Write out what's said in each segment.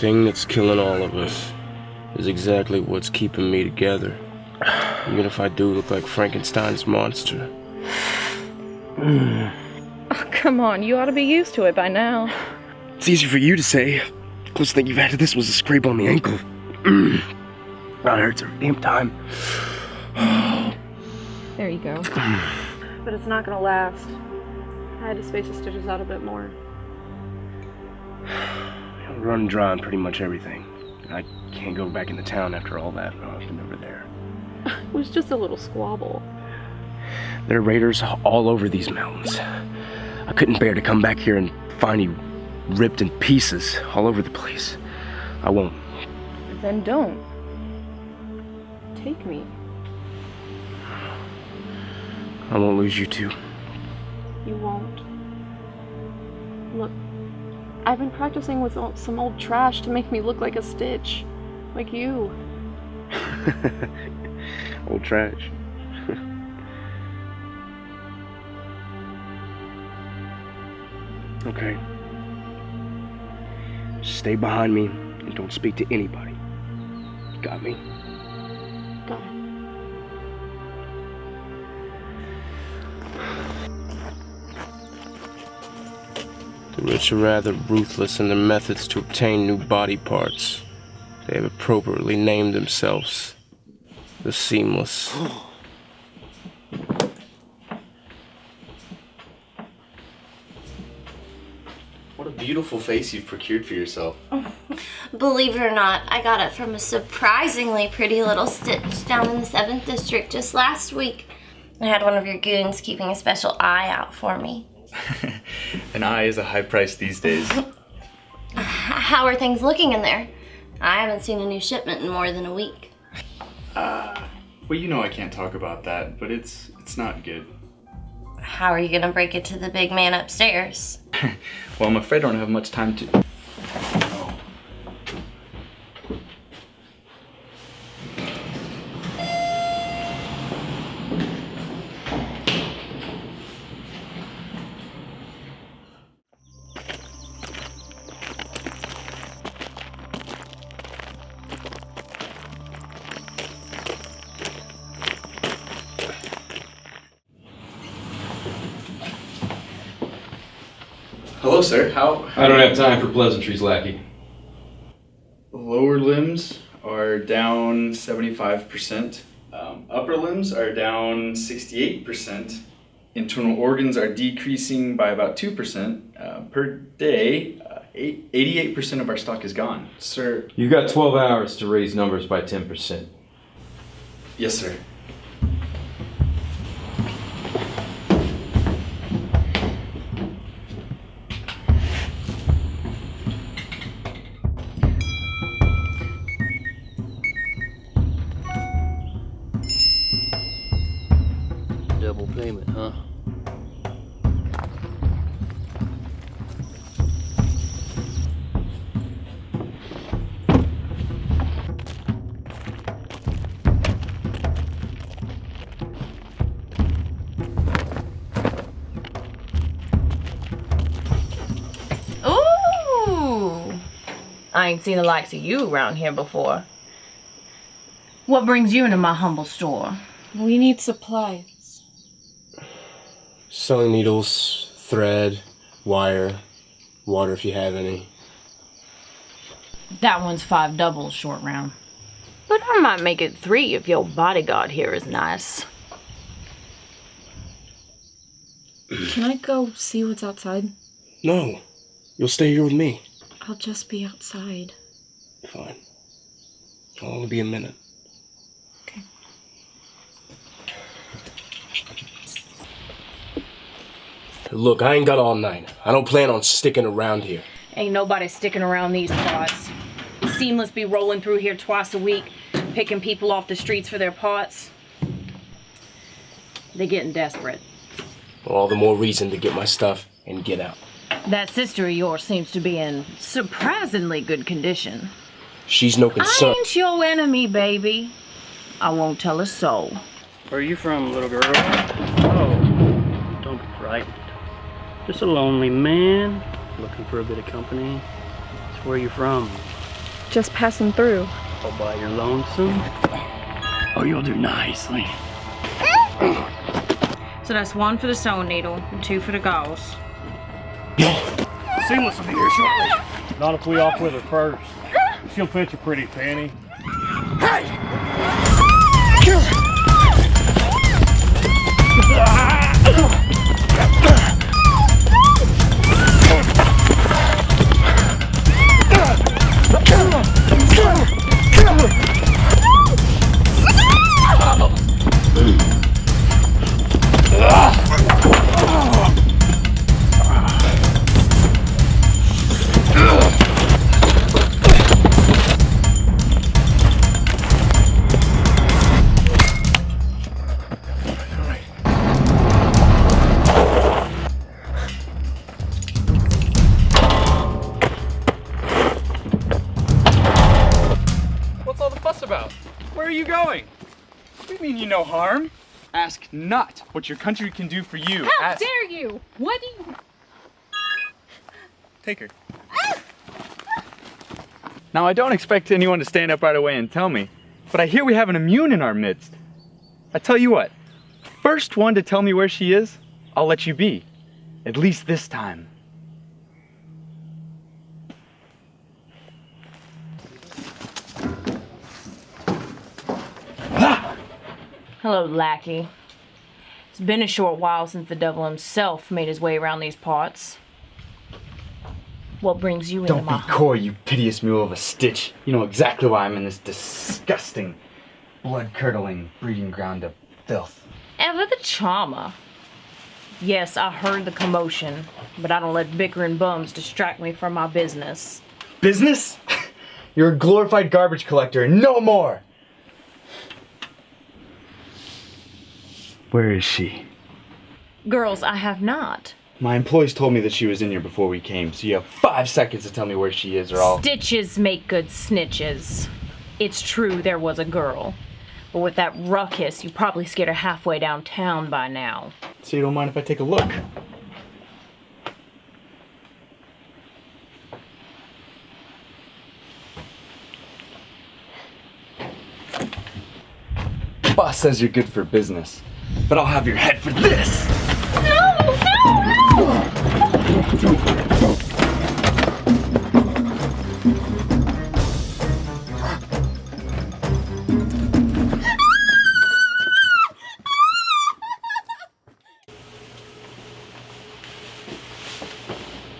thing that's killing all of us is exactly what's keeping me together. Even if I do look like Frankenstein's monster. Oh, come on, you ought to be used to it by now. It's easy for you to say. The closest thing you've had to this was a scrape on the ankle. That hurts every damn time. There you go. But it's not gonna last. I had to space the stitches out a bit more. I'm running dry on pretty much everything. I can't go back into town after all that. Oh, I've been over there. It was just a little squabble. There are raiders all over these mountains. I couldn't bear to come back here and find you ripped in pieces all over the place. I won't. Then don't. Take me. I won't lose you too. You won't. Look, I've been practicing with some old trash to make me look like a Stitch. Like you. Old trash. Okay. Stay behind me and don't speak to anybody. Got me? Got it. The rich are rather ruthless in their methods to obtain new body parts. They have appropriately named themselves the Seamless. What a beautiful face you've procured for yourself. Believe it or not, I got it from a surprisingly pretty little Stitch down in the 7th District just last week. I had one of your goons keeping a special eye out for me. An eye is a high price these days. How are things looking in there? I haven't seen a new shipment in more than a week. Well, you know I can't talk about that, but it's not good. How are you gonna break it to the big man upstairs? Well, I'm afraid I don't have much time to... Hello, sir. How? I don't have time for pleasantries, lackey. Lower limbs are down 75%. Upper limbs are down 68%. Internal organs are decreasing by about 2%. Per day, 88% of our stock is gone. Sir. You've got 12 hours to raise numbers by 10%. Yes, sir. Double payment, huh? Ooh! I ain't seen the likes of you around here before. What brings you into my humble store? We need supplies. Sewing needles, thread, wire, water if you have any. That one's 5 doubles, short round. But I might make it 3 if your bodyguard here is nice. Can I go see what's outside? No, you'll stay here with me. I'll just be outside. Fine. It'll only be a minute. Okay. Look, I ain't got all night. I don't plan on sticking around here. Ain't nobody sticking around these parts. Seamless be rolling through here twice a week, picking people off the streets for their parts. They getting desperate. All the more reason to get my stuff and get out. That sister of yours seems to be in surprisingly good condition. She's no I concern. ain't your enemy, baby. I won't tell a soul. Where are you from, little girl? Oh, don't be frightened. Just a lonely man looking for a bit of company. That's where you're from. Just passing through. All by your lonesome? Oh, you'll do nicely. So that's 1 for the sewing needle and 2 for the gauze. Seamless will be here shortly. Not if we off with her first. She'll fit your pretty panty. What's all the fuss about? Where are you going? What do you mean you no harm? Ask not what your country can do for you. How Ask... dare you? What do you... Take her. Now, I don't expect anyone to stand up right away and tell me, but I hear we have an immune in our midst. I tell you what, first one to tell me where she is, I'll let you be. At least this time. Hello, lackey. It's been a short while since the devil himself made his way around these parts. What brings you into Don't my be home? coy, you piteous mule of a Stitch. You know exactly why I'm in this disgusting, blood-curdling breeding ground of filth. Ever the charmer. Yes, I heard the commotion, but I don't let bickering bums distract me from my business. Business? You're a glorified garbage collector, and no more! Where is she? Girls, I have not. My employees told me that she was in here before we came, so you have 5 seconds to tell me where she is or I'll... Stitches make good snitches. It's true there was a girl, but with that ruckus, you probably scared her halfway downtown by now. So you don't mind if I take a look? Boss says you're good for business, but I'll have your head for this!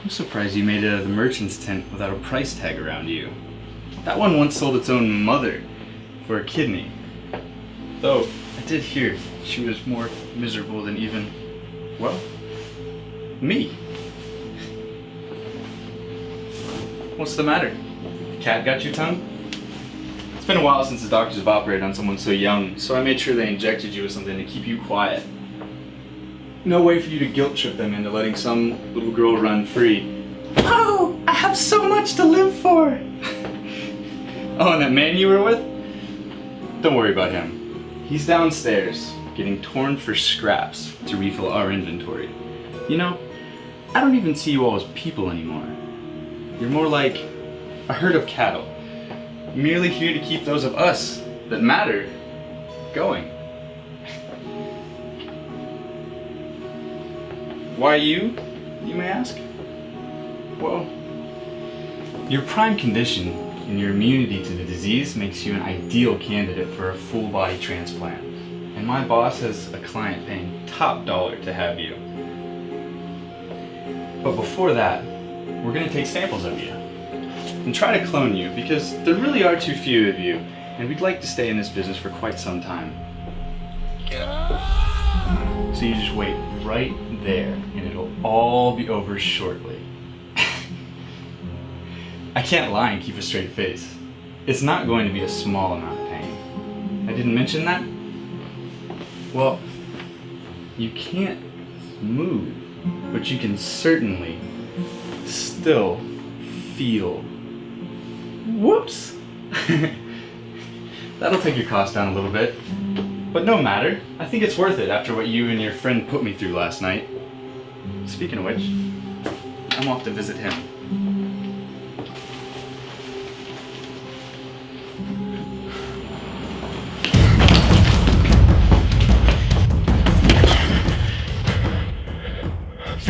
I'm surprised you made it out of the merchant's tent without a price tag around you. That one once sold its own mother for a kidney. Though, I did hear she was more miserable than even, well, me. What's the matter? Cat got your tongue? It's been a while since the doctors have operated on someone so young, so I made sure they injected you with something to keep you quiet. No way for you to guilt trip them into letting some little girl run free. Oh, I have so much to live for! Oh, and that man you were with? Don't worry about him. He's downstairs, getting torn for scraps to refill our inventory. You know, I don't even see you all as people anymore. You're more like a herd of cattle, merely here to keep those of us that matter going. Why you may ask? Well, your prime condition and your immunity to the disease makes you an ideal candidate for a full body transplant. And my boss has a client paying top dollar to have you. But before that, we're gonna take samples of you and try to clone you because there really are too few of you and we'd like to stay in this business for quite some time. So you just wait right there and it'll all be over shortly. I can't lie and keep a straight face. It's not going to be a small amount of pain. I didn't mention that? Well, you can't move, but you can certainly still feel. Whoops! That'll take your cost down a little bit. But no matter, I think it's worth it after what you and your friend put me through last night. Speaking of which, I'm off to visit him.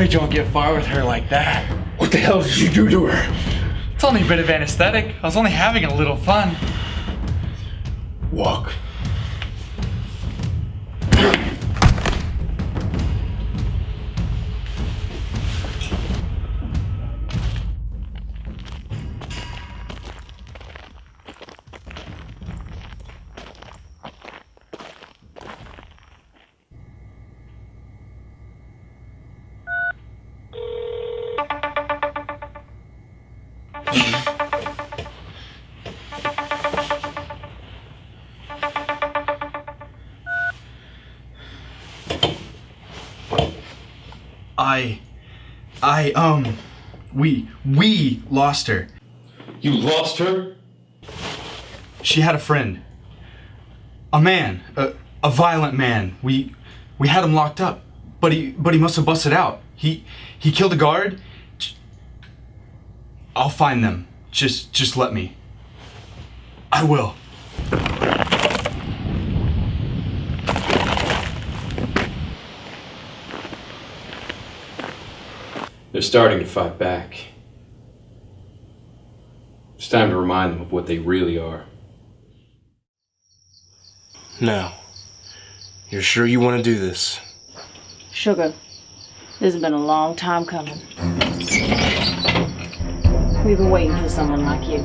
Afraid you won't get far with her like that. What the hell did you do to her? It's only a bit of anesthetic. I was only having a little fun. Walk. We lost her. You lost her? She had a friend. A man. A violent man. We had him locked up. But he must have busted out. He killed a guard. I'll find them. Just let me. I will. They're starting to fight back. It's time to remind them of what they really are. Now, you're sure you want to do this? Sugar, this has been a long time coming. We've been waiting for someone like you.